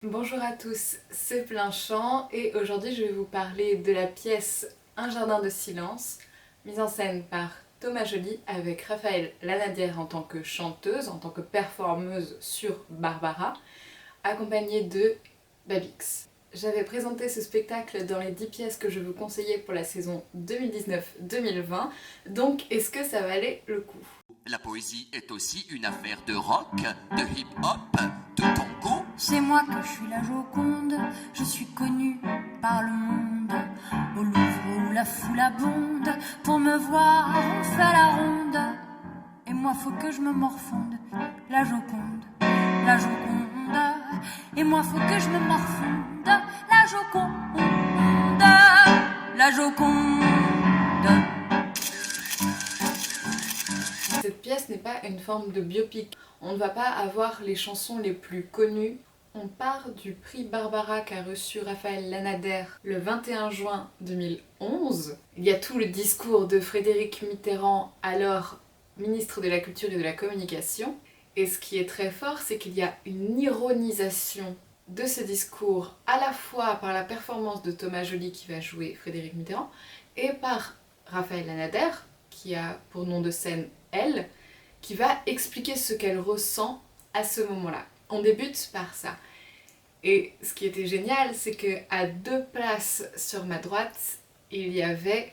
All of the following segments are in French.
Bonjour à tous, c'est Plein-Champ et aujourd'hui je vais vous parler de la pièce Un jardin de silence, mise en scène par Thomas Joly avec Raphaël Lanadière en tant que chanteuse, en tant que performeuse sur Barbara, accompagnée de Babix. J'avais présenté ce spectacle dans les 10 pièces que je vous conseillais pour la saison 2019-2020, donc est-ce que ça valait le coup? La poésie est aussi une affaire de rock, de hip-hop, de tango. C'est moi que je suis la Joconde, je suis connue par le monde. Au Louvre où la foule abonde, pour me voir on fait la ronde. Et moi faut que je me morfonde, la Joconde, la Joconde. Et moi faut que je me morfonde, la Joconde, la Joconde. Cette pièce n'est pas une forme de biopic. On ne va pas avoir les chansons les plus connues. On part du prix Barbara qu'a reçu Raphaël Lanadière le 21 juin 2011. Il y a tout le discours de Frédéric Mitterrand, alors ministre de la Culture et de la Communication. Et ce qui est très fort, c'est qu'il y a une ironisation de ce discours, à la fois par la performance de Thomas Joly qui va jouer Frédéric Mitterrand, et par Raphaël Lanadière, qui a pour nom de scène elle, qui va expliquer ce qu'elle ressent à ce moment-là. On débute par ça. Et ce qui était génial, c'est qu'à 2 places sur ma droite, il y avait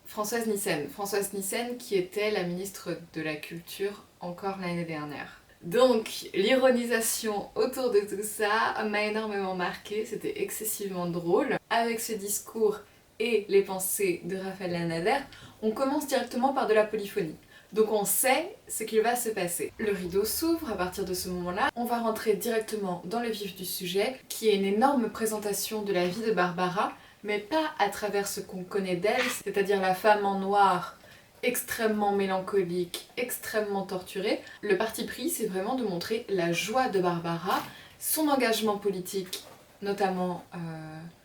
Françoise Nyssen. Françoise Nyssen qui était la ministre de la Culture encore l'année dernière. Donc l'ironisation autour de tout ça m'a énormément marquée, c'était excessivement drôle. Avec ce discours et les pensées de Raphaël Lanadière, on commence directement par de la polyphonie. Donc on sait ce qu'il va se passer. Le rideau s'ouvre à partir de ce moment-là. On va rentrer directement dans le vif du sujet, qui est une énorme présentation de la vie de Barbara, mais pas à travers ce qu'on connaît d'elle, c'est-à-dire la femme en noir, extrêmement mélancolique, extrêmement torturée. Le parti pris, c'est vraiment de montrer la joie de Barbara, son engagement politique, notamment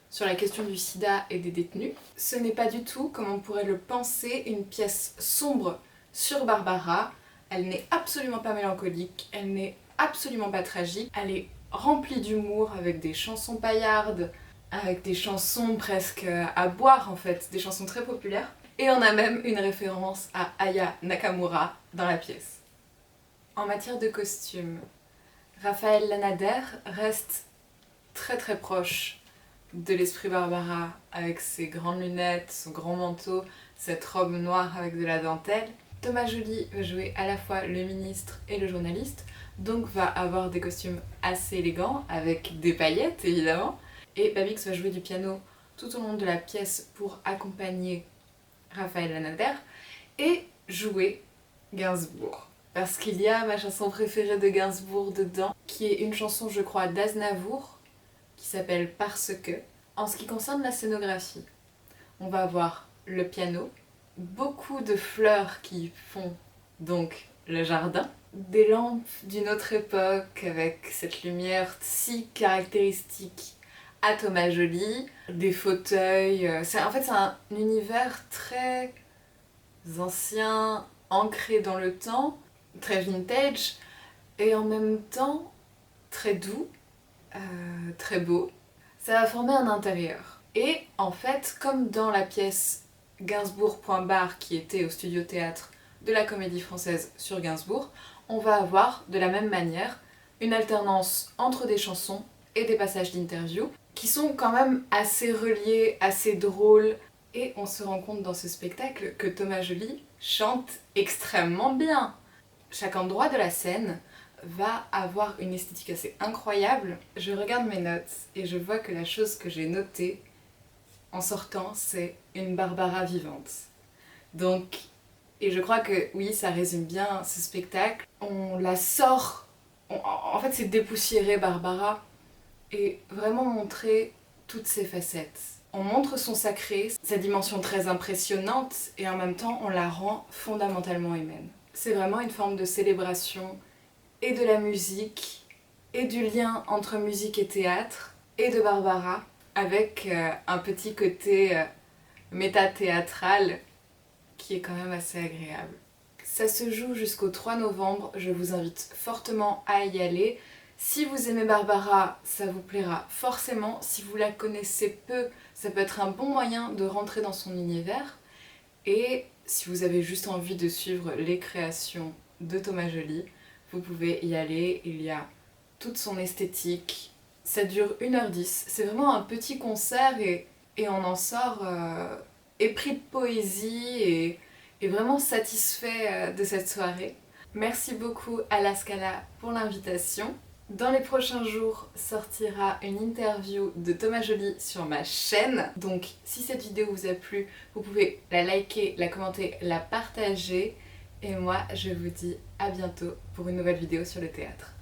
sur la question du sida et des détenus. Ce n'est pas du tout, comme on pourrait le penser, une pièce sombre sur Barbara. Elle n'est absolument pas mélancolique, elle n'est absolument pas tragique, elle est remplie d'humour avec des chansons paillardes, avec des chansons presque à boire en fait, des chansons très populaires. Et on a même une référence à Aya Nakamura dans la pièce. En matière de costume, Raphaël Lanadière reste très très proche de l'esprit Barbara, avec ses grandes lunettes, son grand manteau, cette robe noire avec de la dentelle. Thomas Joly va jouer à la fois le ministre et le journaliste, donc va avoir des costumes assez élégants, avec des paillettes évidemment. Et Babix va jouer du piano tout au long de la pièce pour accompagner Raphaël Lanadière et jouer Gainsbourg. Parce qu'il y a ma chanson préférée de Gainsbourg dedans, qui est une chanson je crois d'Aznavour, qui s'appelle Parce que. En ce qui concerne la scénographie, on va avoir le piano, beaucoup de fleurs qui font donc le jardin, des lampes d'une autre époque avec cette lumière si caractéristique à Thomas Joly, des fauteuils, en fait c'est un univers très ancien, ancré dans le temps, très vintage et en même temps très doux, très beau. Ça va former un intérieur. Et en fait, comme dans la pièce Gainsbourg.bar qui était au studio théâtre de la Comédie Française sur Gainsbourg, on va avoir de la même manière une alternance entre des chansons et des passages d'interview qui sont quand même assez reliés, assez drôles. Et on se rend compte dans ce spectacle que Thomas Joly chante extrêmement bien. Chaque endroit de la scène va avoir une esthétique assez incroyable. Je regarde mes notes et je vois que la chose que j'ai notée en sortant, c'est une Barbara vivante. Donc, et je crois que oui, ça résume bien ce spectacle. On la sort, en fait c'est dépoussiérer Barbara et vraiment montrer toutes ses facettes. On montre son sacré, sa dimension très impressionnante et en même temps on la rend fondamentalement humaine. C'est vraiment une forme de célébration et de la musique, et du lien entre musique et théâtre, et de Barbara, avec un petit côté méta-théâtral qui est quand même assez agréable. Ça se joue jusqu'au 3 novembre, je vous invite fortement à y aller. Si vous aimez Barbara, ça vous plaira forcément. Si vous la connaissez peu, ça peut être un bon moyen de rentrer dans son univers. Et si vous avez juste envie de suivre les créations de Thomas Joly, vous pouvez y aller. Il y a toute son esthétique. Ça dure 1h10. C'est vraiment un petit concert et on en sort épris de poésie et vraiment satisfait de cette soirée. Merci beaucoup à La Scala pour l'invitation. Dans les prochains jours sortira une interview de Thomas Joly sur ma chaîne. Donc si cette vidéo vous a plu, vous pouvez la liker, la commenter, la partager. Et moi je vous dis à bientôt pour une nouvelle vidéo sur le théâtre.